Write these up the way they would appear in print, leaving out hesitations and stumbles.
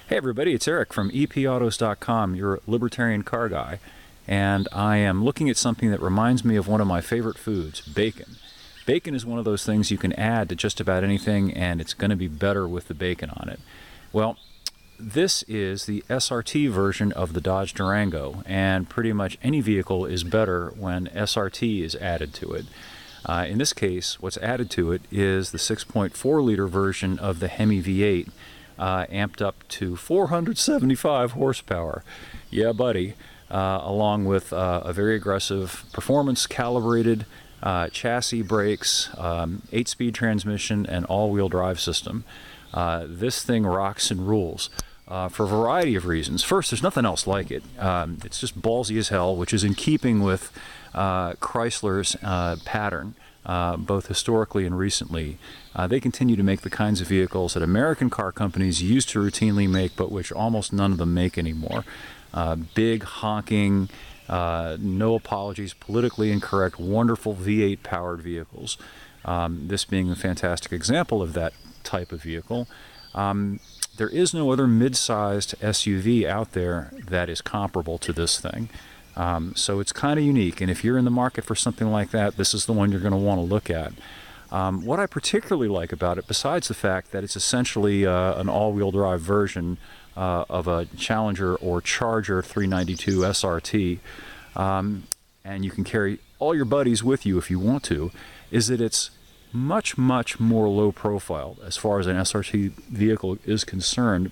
Hey everybody, it's Eric from epautos.com, your Libertarian car guy, and I am looking at something that reminds me of one of my favorite foods, bacon. Bacon is one of those things you can add to just about anything and it's going to be better with the bacon on it. Well, this is the SRT version of the Dodge Durango, and pretty much any vehicle is better when SRT is added to it. In this case, what's added to it is the 6.4 liter version of the Hemi V8, amped up to 475 horsepower. Yeah, buddy. Along with a very aggressive performance calibrated chassis brakes, 8-speed transmission, and all-wheel drive system. This thing rocks and rules for a variety of reasons. First, there's nothing else like it. It's just ballsy as hell, which is in keeping with Chrysler's pattern, both historically and recently. They continue to make the kinds of vehicles that American car companies used to routinely make, but which almost none of them make anymore. Big, honking, no apologies, politically incorrect, wonderful V8 powered vehicles. This being a fantastic example of that type of vehicle. There is no other mid-sized SUV out there that is comparable to this thing. So it's kind of unique, and if you're in the market for something like that, this is the one you're going to want to look at. What I particularly like about it, besides the fact that it's essentially an all-wheel drive version of a Challenger or Charger 392 SRT, and you can carry all your buddies with you if you want to, is that it's much, much more low profile as far as an SRT vehicle is concerned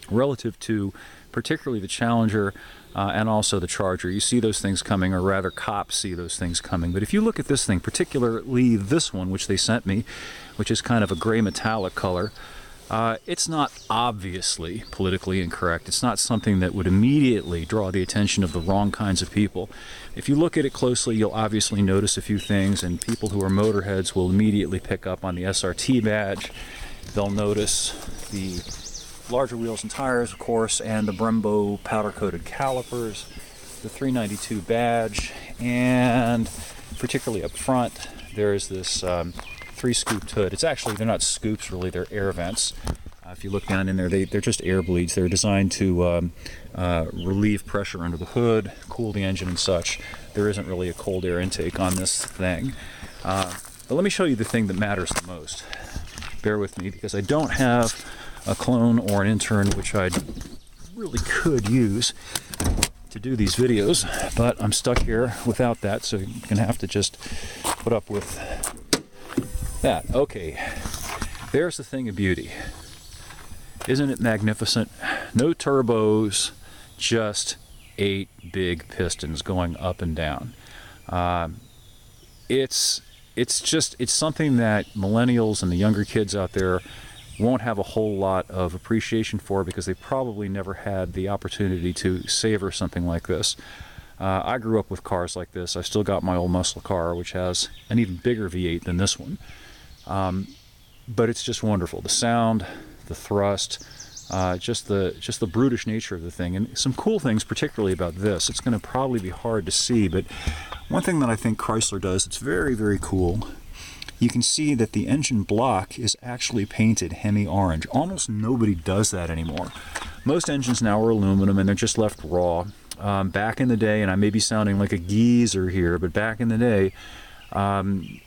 relative to particularly the Challenger and also the Charger. You see those things coming, or rather cops see those things coming. But if you look at this thing, particularly this one, which they sent me, which is kind of a gray metallic color, it's not obviously politically incorrect. It's not something that would immediately draw the attention of the wrong kinds of people. If you look at it closely, you'll obviously notice a few things, and people who are motorheads will immediately pick up on the SRT badge. They'll notice the larger wheels and tires, of course, and the Brembo powder-coated calipers, the 392 badge, and particularly up front, there's this 3-scooped hood. It's actually, they're not scoops really, they're air vents. If you look down in there, they're just air bleeds. They're designed to relieve pressure under the hood, cool the engine and such. There isn't really a cold air intake on this thing. But let me show you the thing that matters the most. Bear with me, because I don't have a clone or an intern, which I really could use to do these videos, but I'm stuck here without that, so you're going to have to just put up with that. Okay, there's the thing of beauty. Isn't it magnificent? No turbos, just 8 big pistons going up and down. It's something that millennials and the younger kids out there won't have a whole lot of appreciation for, because they probably never had the opportunity to savor something like this. I grew up with cars like this. I still got my old muscle car, which has an even bigger V8 than this one. But it's just wonderful. The sound, the thrust, just the brutish nature of the thing. And some cool things particularly about this. It's going to probably be hard to see, but one thing that I think Chrysler does that's very, very cool, you can see that the engine block is actually painted Hemi orange. Almost nobody does that anymore. Most engines now are aluminum and they're just left raw. Back in the day, and I may be sounding like a geezer here, but back in the day,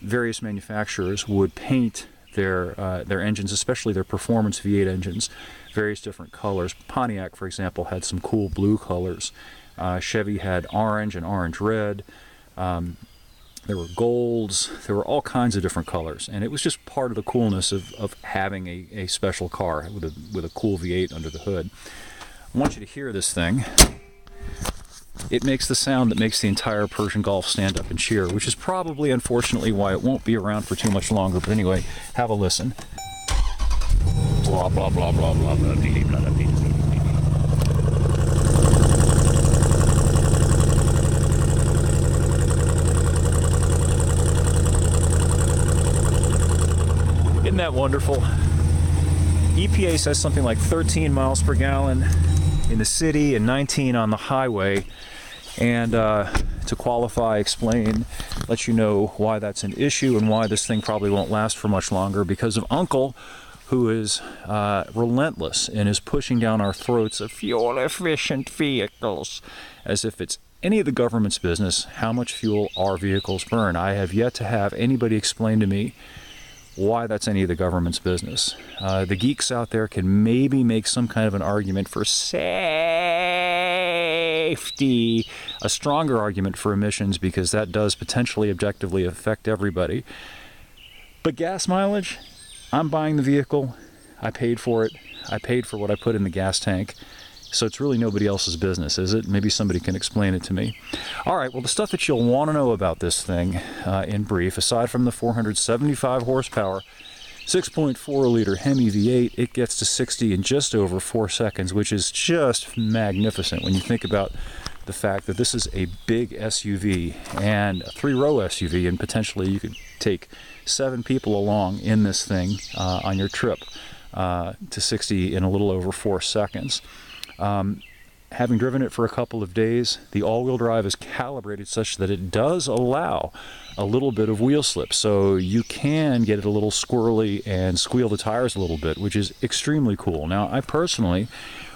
various manufacturers would paint their engines, especially their performance V8 engines, various different colors. Pontiac, for example, had some cool blue colors. Chevy had orange and orange red. There were golds, there were all kinds of different colors, and it was just part of the coolness of having a special car with a cool V8 under the hood. I want you to hear this thing. It makes the sound that makes the entire Persian Gulf stand up and cheer, which is probably, unfortunately, why it won't be around for too much longer. But anyway, have a listen. Blah, blah, blah, blah, blah, blah, blah, blah, blah, blah. Isn't that wonderful? EPA says something like 13 miles per gallon in the city and 19 on the highway. And to qualify, explain, let you know why that's an issue and why this thing probably won't last for much longer, because of Uncle, who is relentless and is pushing down our throats of fuel-efficient vehicles as if it's any of the government's business how much fuel our vehicles burn. I have yet to have anybody explain to me why that's any of the government's business. The geeks out there can maybe make some kind of an argument for safety, a stronger argument for emissions, because that does potentially objectively affect everybody. But gas mileage, I'm buying the vehicle, I paid for it, I paid for what I put in the gas tank, so it's really nobody else's business, is it? Maybe somebody can explain it to me. All right, well, the stuff that you'll want to know about this thing, in brief, aside from the 475 horsepower, 6.4 liter Hemi V8, it gets to 60 in just over 4 seconds, which is just magnificent when you think about the fact that this is a big SUV and a 3-row SUV, and potentially you could take 7 people along in this thing on your trip to 60 in a little over 4 seconds. Having driven it for a couple of days, the all-wheel drive is calibrated such that it does allow a little bit of wheel slip, so you can get it a little squirrely and squeal the tires a little bit, which is extremely cool. Now, I personally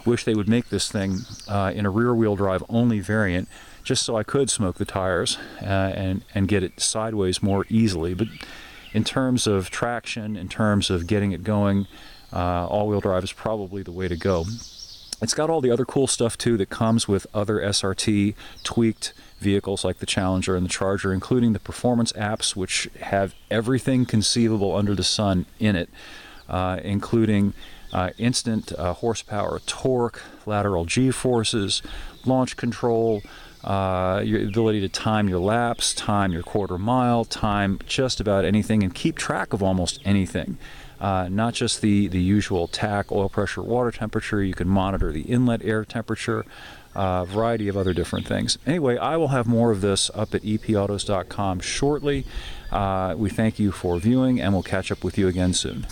wish they would make this thing in a rear-wheel drive only variant, just so I could smoke the tires and get it sideways more easily. But in terms of traction, in terms of getting it going, all-wheel drive is probably the way to go. It's got all the other cool stuff too that comes with other SRT tweaked vehicles like the Challenger and the Charger, including the performance apps, which have everything conceivable under the sun in it, including instant horsepower torque, lateral G-forces, launch control, your ability to time your laps, time your quarter mile, time just about anything, and keep track of almost anything. Not just the usual TAC, oil pressure, water temperature. You can monitor the inlet air temperature, a variety of other different things. Anyway, I will have more of this up at epautos.com shortly. We thank you for viewing, and we'll catch up with you again soon.